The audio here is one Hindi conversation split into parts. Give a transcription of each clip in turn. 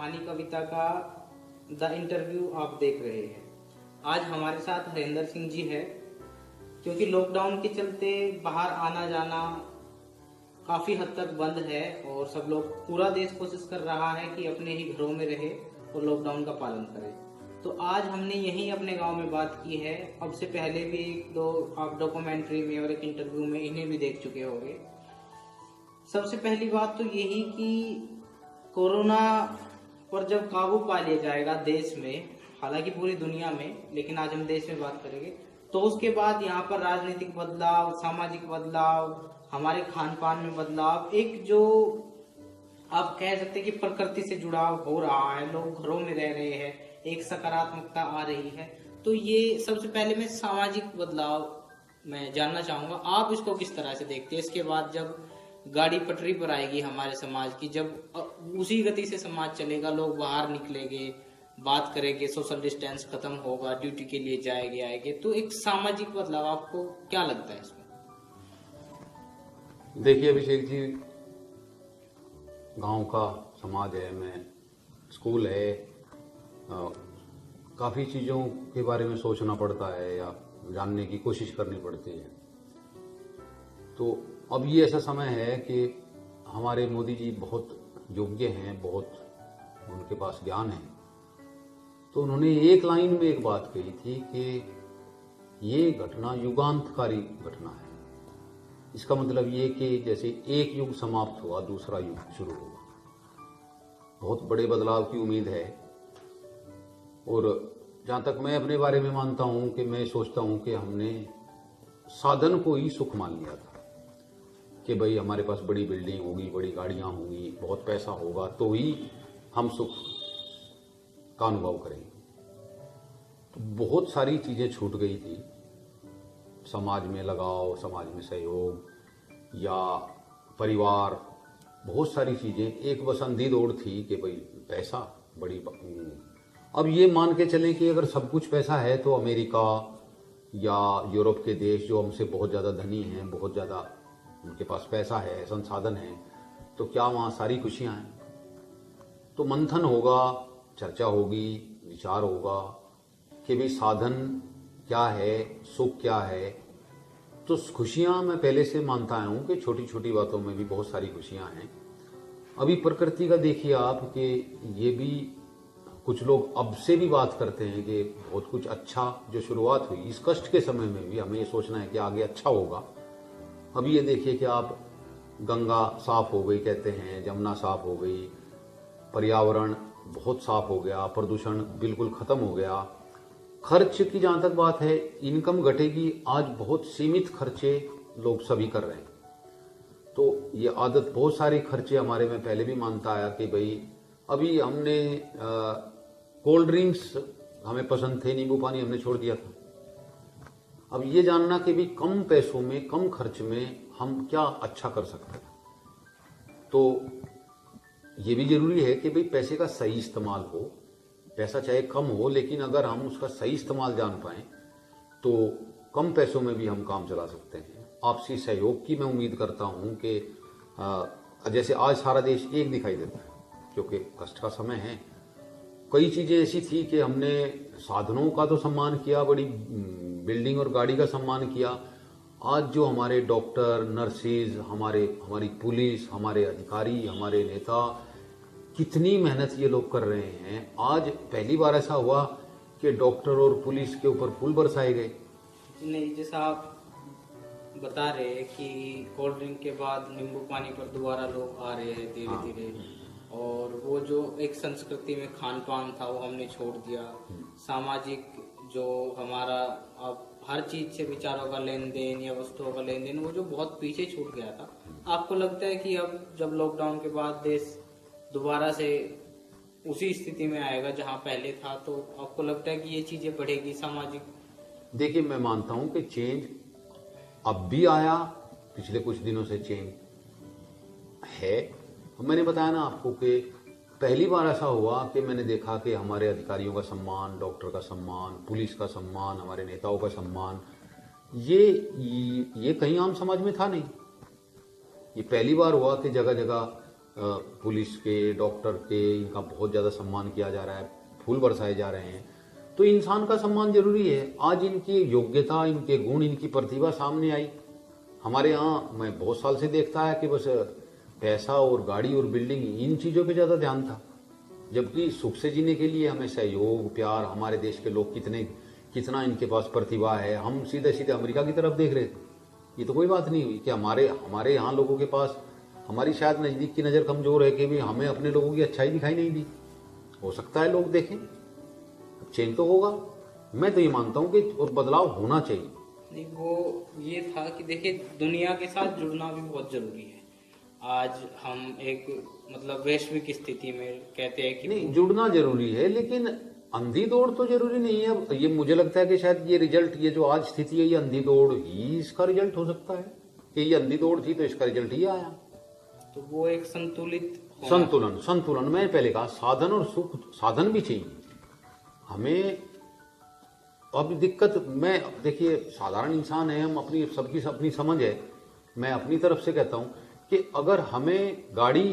कहानी कविता का द इंटरव्यू आप देख रहे हैं। आज हमारे साथ हरेंद्र सिंह जी है। क्योंकि लॉकडाउन के चलते बाहर आना जाना काफ़ी हद तक बंद है और सब लोग, पूरा देश कोशिश कर रहा है कि अपने ही घरों में रहे और लॉकडाउन का पालन करे। तो आज हमने यहीं अपने गांव में बात की है। अब से पहले भी एक दो आप डॉक्यूमेंट्री में और एक इंटरव्यू में इन्हें भी देख चुके होंगे। सबसे पहली बात तो यही कि कोरोना पर जब काबू पा लिया जाएगा देश में, हालांकि पूरी दुनिया में, लेकिन आज हम देश में बात करेंगे, तो उसके बाद यहाँ पर राजनीतिक बदलाव, सामाजिक बदलाव, हमारे खान पान में बदलाव, एक जो आप कह सकते हैं कि प्रकृति से जुड़ाव हो रहा है, लोग घरों में रह रहे हैं, एक सकारात्मकता आ रही है। तो ये सबसे पहले मैं सामाजिक बदलाव मैं जानना चाहूंगा, आप इसको किस तरह से देखते हैं? इसके बाद जब गाड़ी पटरी पर आएगी हमारे समाज की, जब उसी गति से समाज चलेगा, लोग बाहर निकलेंगे, बात करेंगे, सोशल डिस्टेंस खत्म होगा, ड्यूटी के लिए जाएंगे आएंगे, तो एक सामाजिक बदलाव आपको क्या लगता है इसमें? देखिए अभिषेक जी, गांव का समाज है, मैं स्कूल है, काफ़ी चीज़ों के बारे में सोचना पड़ता है या जानने की कोशिश करनी पड़ती है। तो अब ये ऐसा समय है कि हमारे मोदी जी बहुत योग्य हैं, बहुत उनके पास ज्ञान है। तो उन्होंने एक लाइन में एक बात कही थी कि ये घटना युगांतकारी घटना है। इसका मतलब ये कि जैसे एक युग समाप्त हुआ, दूसरा युग शुरू हुआ। बहुत बड़े बदलाव की उम्मीद है। और जहाँ तक मैं अपने बारे में मानता हूँ कि मैं सोचता हूँ कि हमने साधन को ही सुख मान लिया था कि भाई हमारे पास बड़ी बिल्डिंग होगी, बड़ी गाड़ियाँ होंगी, बहुत पैसा होगा तो ही हम सुख का अनुभव करेंगे। तो बहुत सारी चीज़ें छूट गई थी, समाज में लगाव, समाज में सहयोग या परिवार, बहुत सारी चीज़ें। एक बस अंधी दौड़ थी कि भाई पैसा बड़ी। अब ये मान के चलें कि अगर सब कुछ पैसा है तो अमेरिका या यूरोप के देश जो हमसे बहुत ज़्यादा धनी हैं, बहुत ज़्यादा उनके पास पैसा है, संसाधन है, तो क्या वहाँ सारी खुशियाँ हैं? तो मंथन होगा, चर्चा होगी, विचार होगा कि भाई साधन क्या है, सुख क्या है। तो खुशियाँ मैं पहले से मानता आया हूँ कि छोटी छोटी बातों में भी बहुत सारी खुशियाँ हैं। अभी प्रकृति का देखिए आप कि ये भी कुछ लोग अब से भी बात करते हैं कि बहुत कुछ अच्छा जो शुरुआत हुई, इस कष्ट के समय में भी हमें ये सोचना है कि आगे अच्छा होगा। अभी ये देखिए कि आप गंगा साफ हो गई कहते हैं, जमुना साफ हो गई, पर्यावरण बहुत साफ हो गया, प्रदूषण बिल्कुल खत्म हो गया। खर्च की जहाँ तक बात है, इनकम घटेगी, आज बहुत सीमित खर्चे लोग सभी कर रहे हैं। तो ये आदत, बहुत सारे खर्चे हमारे में पहले भी मानता आया कि भाई अभी हमने कोल्ड ड्रिंक्स हमें पसंद थे, नींबू पानी हमने छोड़ दिया था। अब ये जानना कि भी कम पैसों में, कम खर्च में हम क्या अच्छा कर सकते हैं, तो ये भी जरूरी है कि भाई पैसे का सही इस्तेमाल हो। पैसा चाहे कम हो, लेकिन अगर हम उसका सही इस्तेमाल जान पाएं तो कम पैसों में भी हम काम चला सकते हैं। आपसी सहयोग की मैं उम्मीद करता हूं कि जैसे आज सारा देश एक दिखाई देता है क्योंकि कष्ट का समय है। कई चीज़ें ऐसी थी कि हमने साधनों का तो सम्मान किया, बड़ी बिल्डिंग और गाड़ी का सम्मान किया। आज जो हमारे डॉक्टर, नर्सेज, हमारी पुलिस, हमारे अधिकारी, हमारे नेता, कितनी मेहनत ये लोग कर रहे हैं। आज पहली बार ऐसा हुआ कि डॉक्टर और पुलिस के ऊपर फूल बरसाए गए। नहीं, जैसा आप बता रहे हैं कि कोल्ड ड्रिंक के बाद नींबू पानी पर दोबारा लोग आ रहे हैं धीरे धीरे, और वो जो एक संस्कृति में खान पान था वो हमने छोड़ दिया। सामाजिक जो हमारा अब हर चीज से विचारों का लेन देन या वस्तुओं का लेन देन, वो जो बहुत पीछे छूट गया था, आपको लगता है कि अब जब लॉकडाउन के बाद देश दोबारा से उसी स्थिति में आएगा जहां पहले था, तो आपको लगता है कि ये चीजें बढ़ेगी सामाजिक? देखिए, मैं मानता हूं कि चेंज अब भी आया, पिछले कुछ दिनों से चेंज है। मैंने बताया ना आपको कि पहली बार ऐसा हुआ कि मैंने देखा कि हमारे अधिकारियों का सम्मान, डॉक्टर का सम्मान, पुलिस का सम्मान, हमारे नेताओं का सम्मान, ये कहीं आम समाज में था नहीं। ये पहली बार हुआ कि जगह जगह पुलिस के, डॉक्टर के, इनका बहुत ज़्यादा सम्मान किया जा रहा है, फूल बरसाए जा रहे हैं। तो इंसान का सम्मान जरूरी है। आज इनकी योग्यता, इनके गुण, इनकी प्रतिभा सामने आई। हमारे यहाँ मैं बहुत साल से देखता है कि बस पैसा और गाड़ी और बिल्डिंग, इन चीज़ों पे ज़्यादा ध्यान था, जबकि सुख से जीने के लिए हमें सहयोग, प्यार, हमारे देश के लोग कितना इनके पास प्रतिभा है, हम सीधे सीधे अमेरिका की तरफ देख रहे थे। ये तो कोई बात नहीं हुई कि हमारे यहाँ लोगों के पास, हमारी शायद नज़दीक की नज़र कमज़ोर है कि भी हमें अपने लोगों की अच्छाई दिखाई नहीं दी। हो सकता है लोग देखें, चेंज तो होगा। मैं तो ये मानता हूँ कि और बदलाव होना चाहिए। नहीं, वो ये था कि देखिए, दुनिया के साथ जुड़ना भी बहुत जरूरी है। आज हम एक मतलब वैश्विक स्थिति में कहते हैं कि नहीं, जुड़ना जरूरी है, लेकिन अंधी दौड़ तो जरूरी नहीं है। अब ये मुझे लगता है कि शायद ये रिजल्ट, ये जो आज स्थिति है, ये अंधी दौड़ ही इसका रिजल्ट हो सकता है कि ये अंधी दौड़ थी तो इसका रिजल्ट ही आया। तो वो एक संतुलित संतुलन मैंने पहले कहा, साधन और सुख, साधन भी चाहिए हमें। अब दिक्कत, मैं देखिए साधारण इंसान है, हम अपनी सबकी अपनी समझ है। मैं अपनी तरफ से कहता हूं कि अगर हमें गाड़ी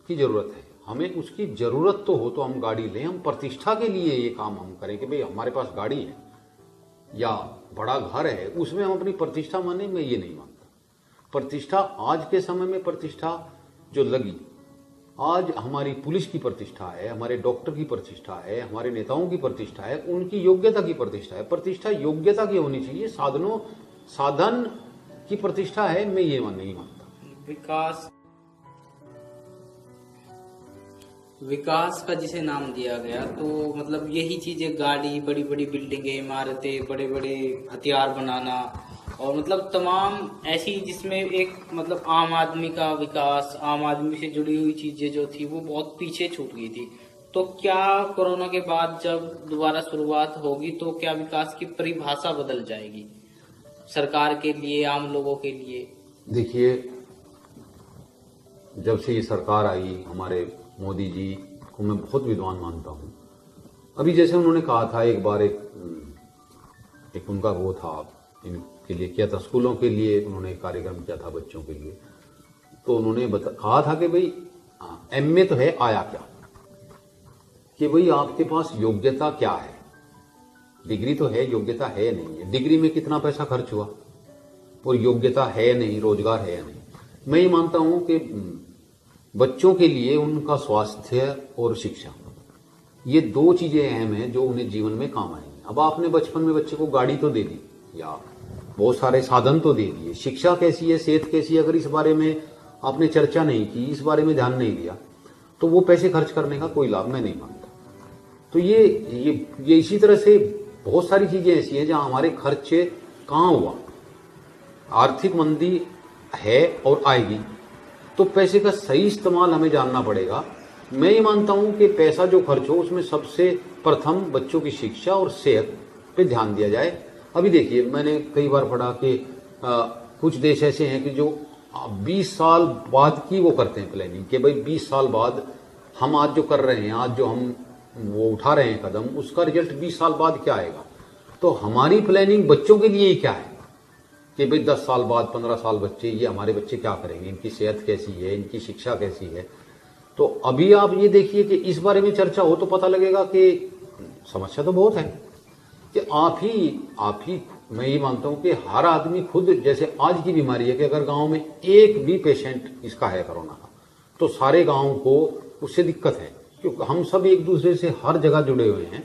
की जरूरत है, हमें उसकी जरूरत तो हो तो हम गाड़ी लें। हम प्रतिष्ठा के लिए ये काम हम करें कि भाई हमारे पास गाड़ी है या बड़ा घर है, उसमें हम अपनी प्रतिष्ठा माने। मैं ये नहीं मानता। प्रतिष्ठा आज के समय में, प्रतिष्ठा जो लगी आज, हमारी पुलिस की प्रतिष्ठा है, हमारे डॉक्टर की प्रतिष्ठा है, हमारे नेताओं की प्रतिष्ठा है, उनकी योग्यता की प्रतिष्ठा है। प्रतिष्ठा योग्यता की होनी चाहिए, साधन की प्रतिष्ठा है, मैं ये नहीं मानता। विकास का जिसे नाम दिया गया, तो मतलब यही चीजें, गाड़ी, बड़ी बड़ी बिल्डिंगें, इमारतें, बड़े बड़े हथियार बनाना, और मतलब तमाम ऐसी जिसमें एक मतलब आम आदमी का विकास, आम आदमी से जुड़ी हुई चीजें जो थी वो बहुत पीछे छूट गई थी। तो क्या कोरोना के बाद जब दोबारा शुरुआत होगी तो क्या विकास की परिभाषा बदल जाएगी सरकार के लिए, आम लोगों के लिए? देखिए, जब से ये सरकार आई, हमारे मोदी जी को मैं बहुत विद्वान मानता हूं। अभी जैसे उन्होंने कहा था एक बार, एक उनका वो था, इनके लिए किया था, स्कूलों के लिए उन्होंने एक कार्यक्रम किया था बच्चों के लिए। तो उन्होंने कहा था कि भाई एमए तो है, आया क्या, कि भाई आपके पास योग्यता क्या है। डिग्री तो है, योग्यता है नहीं है। डिग्री में कितना पैसा खर्च हुआ और योग्यता है नहीं, रोजगार है नहीं। मैं ये मानता हूं कि बच्चों के लिए उनका स्वास्थ्य और शिक्षा, ये दो चीजें अहम हैं जो उन्हें जीवन में काम आएंगी। अब आपने बचपन में बच्चे को गाड़ी तो दे दी या बहुत सारे साधन तो दे दिए, शिक्षा कैसी है, सेहत कैसी है, अगर इस बारे में आपने चर्चा नहीं की, इस बारे में ध्यान नहीं दिया, तो वो पैसे खर्च करने का कोई लाभ मैं नहीं मानता। तो ये इसी तरह से बहुत सारी चीजें ऐसी हैं जहां हमारे खर्चे कहां हुआ। आर्थिक मंदी है और आएगी, तो पैसे का सही इस्तेमाल हमें जानना पड़ेगा। मैं ये मानता हूं कि पैसा जो खर्च हो उसमें सबसे प्रथम बच्चों की शिक्षा और सेहत पे ध्यान दिया जाए। अभी देखिए, मैंने कई बार पढ़ा कि कुछ देश ऐसे हैं कि जो 20 साल बाद की वो करते हैं प्लानिंग, कि भाई 20 साल बाद हम आज जो कर रहे हैं, आज जो हम वो उठा रहे हैं कदम, उसका रिजल्ट 20 साल बाद क्या आएगा। तो हमारी प्लानिंग बच्चों के लिए ही क्या है कि भाई 10 साल बाद, 15 साल बच्चे, ये हमारे बच्चे क्या करेंगे, इनकी सेहत कैसी है, इनकी शिक्षा कैसी है। तो अभी आप ये देखिए कि इस बारे में चर्चा हो तो पता लगेगा कि समस्या तो बहुत है, कि आप ही मैं ये मानता हूं कि हर आदमी खुद, जैसे आज की बीमारी है कि अगर गांव में एक भी पेशेंट इसका है कोरोना का, तो सारे गांव को उससे दिक्कत है, क्योंकि हम सब एक दूसरे से हर जगह जुड़े हुए हैं,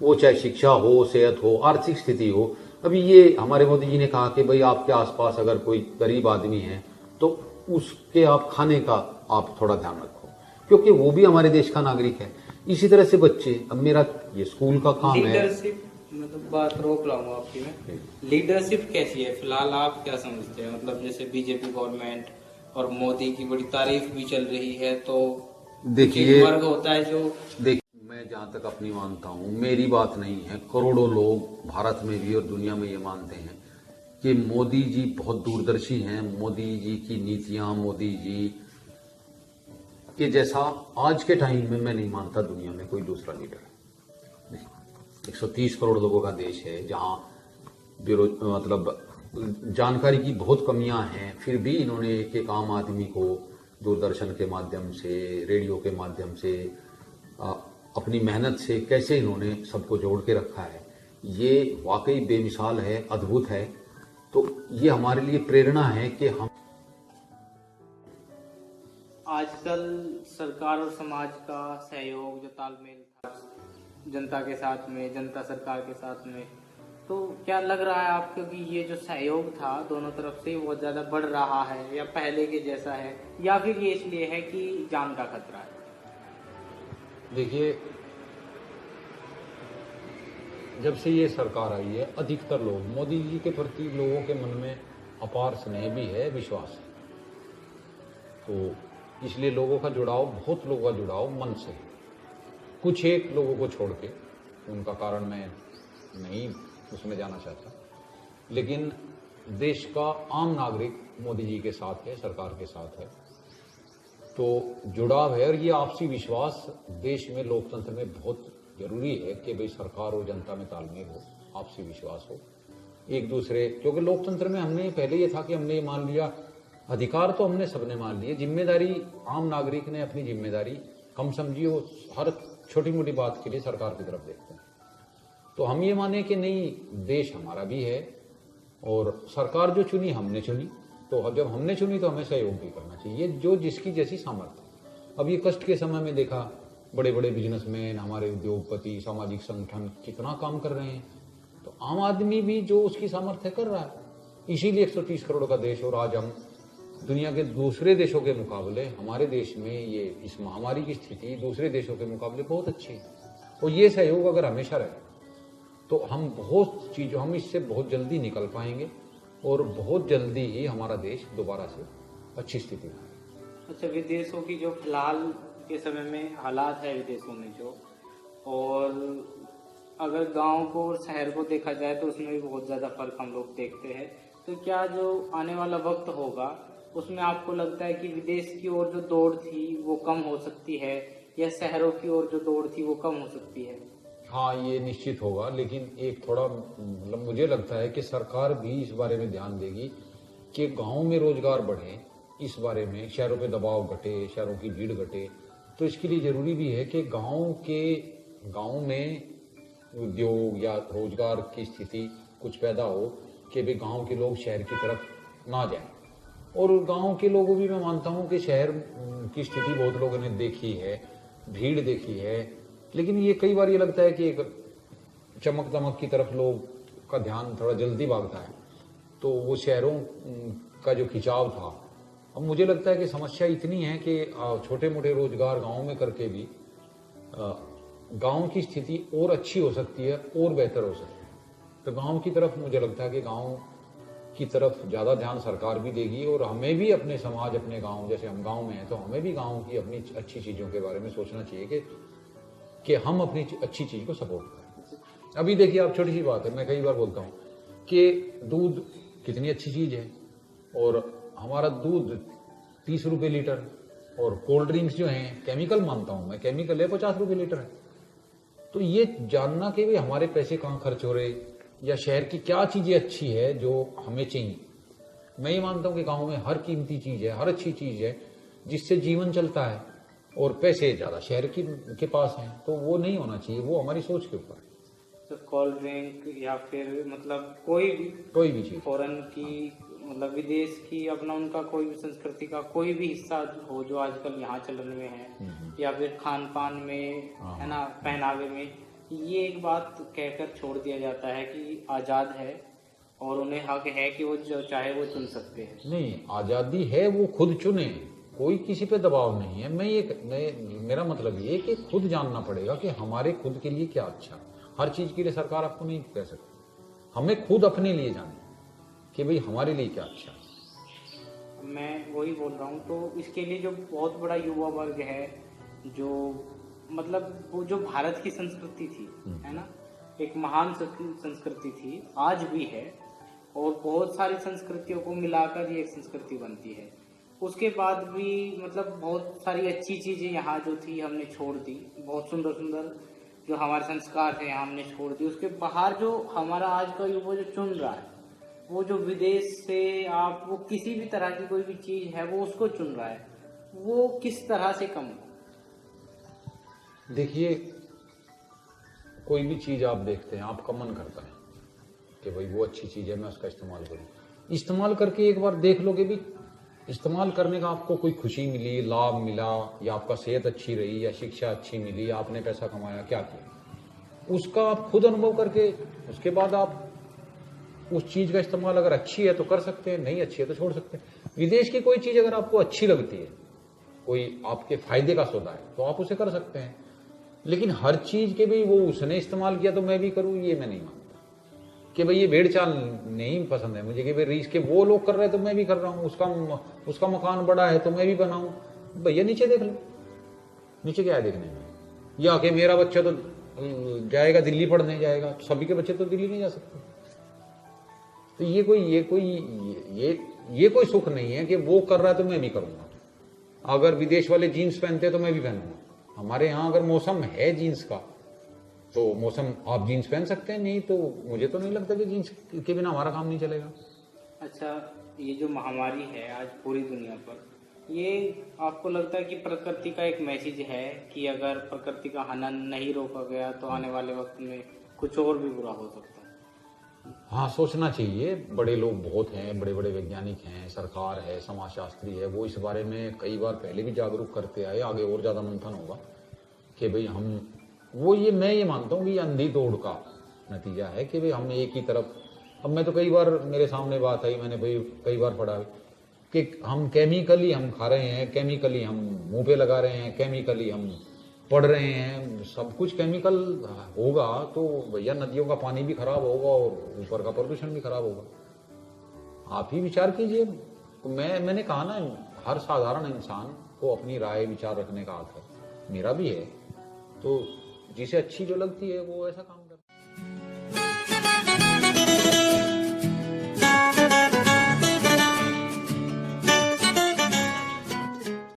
वो चाहे शिक्षा हो, सेहत हो, आर्थिक स्थिति हो। अभी ये हमारे मोदी जी ने कहा कि भाई आपके आसपास अगर कोई गरीब आदमी है तो उसके आप खाने का आप थोड़ा ध्यान रखो, क्योंकि वो भी हमारे देश का नागरिक है। इसी तरह से बच्चे, अब मेरा ये स्कूल का काम है। लीडरशिप, मतलब बात रोक रहा हूँ आपकी में, लीडरशिप कैसी है फिलहाल, आप क्या समझते हैं? मतलब जैसे बीजेपी गवर्नमेंट और मोदी की बड़ी तारीफ भी चल रही है, तो देखिए वर्ग होता है जो, देखिए मैं जहां तक अपनी मानता हूं, मेरी बात नहीं है, करोड़ों लोग भारत में भी और दुनिया में ये मानते हैं कि मोदी जी बहुत दूरदर्शी हैं। मोदी जी की नीतियां, मोदी जी के जैसा आज के टाइम में मैं नहीं मानता दुनिया में कोई दूसरा लीडर है। 130 करोड़ लोगों का देश है, जहां मतलब जानकारी की बहुत कमियां हैं, फिर भी इन्होंने एक एक आम आदमी को दूरदर्शन के माध्यम से, रेडियो के माध्यम से, अपनी मेहनत से कैसे इन्होंने सबको जोड़ के रखा है, ये वाकई बेमिसाल है, अद्भुत है। तो ये हमारे लिए प्रेरणा है कि हम आजकल सरकार और समाज का सहयोग, जो तालमेल था जनता के साथ में, जनता सरकार के साथ में, तो क्या लग रहा है आपको कि ये जो सहयोग था दोनों तरफ से बहुत ज़्यादा बढ़ रहा है, या पहले के जैसा है, या फिर ये इसलिए है कि जान का खतरा है? देखिए, जब से ये सरकार आई है, अधिकतर लोग मोदी जी के प्रति लोगों के मन में अपार स्नेह भी है, विश्वास है। तो इसलिए लोगों का जुड़ाव, बहुत लोगों का जुड़ाव मन से है। कुछ एक लोगों को छोड़ के, उनका कारण मैं नहीं उसमें जाना चाहता, लेकिन देश का आम नागरिक मोदी जी के साथ है, सरकार के साथ है। तो जुड़ाव है, और ये आपसी विश्वास देश में, लोकतंत्र में बहुत जरूरी है कि भाई सरकार और जनता में तालमेल हो, आपसी विश्वास हो एक दूसरे। क्योंकि लोकतंत्र में हमने पहले ये था कि हमने ये मान लिया, अधिकार तो हमने सबने मान लिए, जिम्मेदारी आम नागरिक ने अपनी जिम्मेदारी कम समझी, वो हर छोटी मोटी बात के लिए सरकार की तरफ देखते हैं। तो हम ये माने कि नहीं, देश हमारा भी है और सरकार जो चुनी हमने चुनी, तो जब हमने चुनी तो हमें सहयोग भी करना चाहिए, जो जिसकी जैसी सामर्थ्य। अब ये कष्ट के समय में देखा, बड़े बड़े बिजनेसमैन, हमारे उद्योगपति, सामाजिक संगठन कितना काम कर रहे हैं, तो आम आदमी भी जो उसकी सामर्थ्य कर रहा है। इसीलिए 130 करोड़ का देश, और आज हम दुनिया के दूसरे देशों के मुकाबले, हमारे देश में ये इस महामारी की स्थिति दूसरे देशों के मुकाबले बहुत अच्छी है। और ये सहयोग अगर हमेशा रहे तो हम बहुत चीज़ों, हम इससे बहुत जल्दी निकल पाएंगे और बहुत जल्दी ही हमारा देश दोबारा से अच्छी स्थिति में आएगा। अच्छा, विदेशों की जो फिलहाल के समय में हालात है विदेशों में जो, और अगर गांव को और शहर को देखा जाए तो उसमें भी बहुत ज़्यादा फर्क हम लोग देखते हैं। तो क्या जो आने वाला वक्त होगा उसमें आपको लगता है कि विदेश की ओर जो दौड़ थी वो कम हो सकती है, या शहरों की ओर जो दौड़ थी वो कम हो सकती है? हाँ, ये निश्चित होगा, लेकिन एक थोड़ा मतलब मुझे लगता है कि सरकार भी इस बारे में ध्यान देगी कि गाँव में रोजगार बढ़े, इस बारे में शहरों पे दबाव घटे, शहरों की भीड़ घटे। तो इसके लिए जरूरी भी है कि गाँव में उद्योग या रोजगार की स्थिति कुछ पैदा हो कि भाई गाँव के लोग शहर की तरफ ना जाएं। और गांव के लोगों भी मैं मानता हूं कि शहर की स्थिति बहुत लोगों ने देखी है, भीड़ देखी है, लेकिन ये कई बार ये लगता है कि एक चमक दमक की तरफ लोग का ध्यान थोड़ा जल्दी भागता है, तो वो शहरों का जो खिंचाव था, अब मुझे लगता है कि समस्या इतनी है कि छोटे मोटे रोजगार गाँव में करके भी गाँव की स्थिति और अच्छी हो सकती है और बेहतर हो सकती है। तो गाँव की तरफ मुझे लगता है कि गाँव की तरफ ज़्यादा ध्यान सरकार भी देगी, और हमें भी अपने समाज, अपने गांव, जैसे हम गांव में हैं तो हमें भी गांव की अपनी अच्छी चीज़ों के बारे में सोचना चाहिए कि हम अपनी अच्छी चीज़ को सपोर्ट करें। अभी देखिए, आप छोटी सी बात है, मैं कई बार बोलता हूँ कि दूध कितनी अच्छी चीज़ है, और हमारा दूध 30 रुपये लीटर, और कोल्ड ड्रिंक्स जो हैं केमिकल मानता हूँ मैं, केमिकल है, 50 रुपये लीटर है। तो ये जानना कि भी हमारे पैसे कहाँ खर्च हो रहे, या शहर की क्या चीज़ें अच्छी है जो हमें चाहिए। मैं ये मानता हूँ कि गांव में हर कीमती चीज़ है, हर अच्छी चीज़ है जिससे जीवन चलता है, और पैसे ज़्यादा शहर के पास हैं, तो वो नहीं होना चाहिए, वो हमारी सोच के ऊपर है। तो कोल्ड ड्रिंक या फिर मतलब कोई भी चीज़ फॉरेन की, मतलब विदेश की, अपना उनका कोई भी संस्कृति का कोई भी हिस्सा हो जो आजकल यहाँ चलन में है, या फिर खान पान में, है ना, पहनावे में, ये एक बात कहकर छोड़ दिया जाता है कि आज़ाद है और उन्हें हक है कि वो जो चाहे वो चुन सकते हैं। नहीं, आज़ादी है, वो खुद चुने, कोई किसी पे दबाव नहीं है। मेरा मतलब ये कि खुद जानना पड़ेगा कि हमारे खुद के लिए क्या अच्छा। हर चीज़ के लिए सरकार आपको नहीं कह सकती, हमें खुद अपने लिए जानना कि भाई हमारे लिए क्या अच्छा है। मैं वही बोल रहा हूँ। तो इसके लिए जो बहुत बड़ा युवा वर्ग है, जो मतलब वो जो भारत की संस्कृति थी, है ना, एक महान संस्कृति थी, आज भी है, और बहुत सारी संस्कृतियों को मिलाकर ये एक संस्कृति बनती है। उसके बाद भी मतलब बहुत सारी अच्छी चीज़ें यहाँ जो थी हमने छोड़ दी, बहुत सुंदर सुंदर जो हमारे संस्कार थे यहाँ हमने छोड़ दी। उसके बाहर जो हमारा आज का युवा जो चुन रहा है, वो जो विदेश से आप वो किसी भी तरह की कोई भी चीज़ है वो उसको चुन रहा है। वो किस तरह से कम हो? देखिए, कोई भी चीज आप देखते हैं, आपका मन करता है कि भाई वो अच्छी चीज है, मैं उसका इस्तेमाल करूं। इस्तेमाल करके एक बार देख लो कि भी इस्तेमाल करने का आपको कोई खुशी मिली, लाभ मिला, या आपका सेहत अच्छी रही, या शिक्षा अच्छी मिली, या आपने पैसा कमाया, क्या किया, उसका आप खुद अनुभव करके उसके बाद आप उस चीज का इस्तेमाल अगर अच्छी है तो कर सकते हैं, नहीं अच्छी है तो छोड़ सकते हैं। विदेश की कोई चीज अगर आपको अच्छी लगती है, कोई आपके फायदे का सौदा है, तो आप उसे कर सकते हैं। लेकिन हर चीज के भी वो उसने इस्तेमाल किया तो मैं भी करूं, ये मैं नहीं मानता। कि भाई ये भेड़ चाल नहीं पसंद है मुझे, कि भाई रीस के वो लोग कर रहे हैं तो मैं भी कर रहा हूं, उसका मकान बड़ा है तो मैं भी बनाऊं। भैया नीचे देख लो, नीचे क्या है देखने में? या कि मेरा बच्चा तो जाएगा दिल्ली पढ़ने जाएगा, तो सभी के बच्चे तो दिल्ली नहीं जा सकते। तो ये कोई सुख नहीं है कि वो कर रहा है तो मैं भी करूंगा। अगर विदेश वाले जीन्स पहनते तो मैं भी पहनूंगा। हमारे यहाँ अगर मौसम है जीन्स का, तो मौसम आप जीन्स पहन सकते हैं, नहीं तो मुझे तो नहीं लगता कि जीन्स के बिना हमारा काम नहीं चलेगा। अच्छा, ये जो महामारी है आज पूरी दुनिया पर, ये आपको लगता है कि प्रकृति का एक मैसेज है कि अगर प्रकृति का हनन नहीं रोका गया तो आने वाले वक्त में कुछ और भी बुरा हो सकता है? हाँ, सोचना चाहिए। बड़े लोग बहुत हैं, बड़े बड़े वैज्ञानिक हैं, सरकार है, समाजशास्त्री है, वो इस बारे में कई बार पहले भी जागरूक करते आए। आगे और ज्यादा मंथन होगा कि भाई मैं ये मानता हूँ कि ये अंधी दौड़ का नतीजा है कि भाई हम एक ही तरफ। अब मैं तो कई बार मेरे सामने बात आई, मैंने भाई कई बार पढ़ा कि हम केमिकली हम खा रहे हैं, केमिकली हम मुंह पे लगा रहे हैं, केमिकली हम पढ़ रहे हैं, सब कुछ केमिकल होगा तो भैया नदियों का पानी भी खराब होगा और ऊपर का प्रदूषण भी खराब होगा। आप ही विचार कीजिए। तो मैंने कहा ना, हर साधारण इंसान को अपनी राय विचार रखने का हक है, मेरा भी है। तो जिसे अच्छी जो लगती है वो ऐसा काम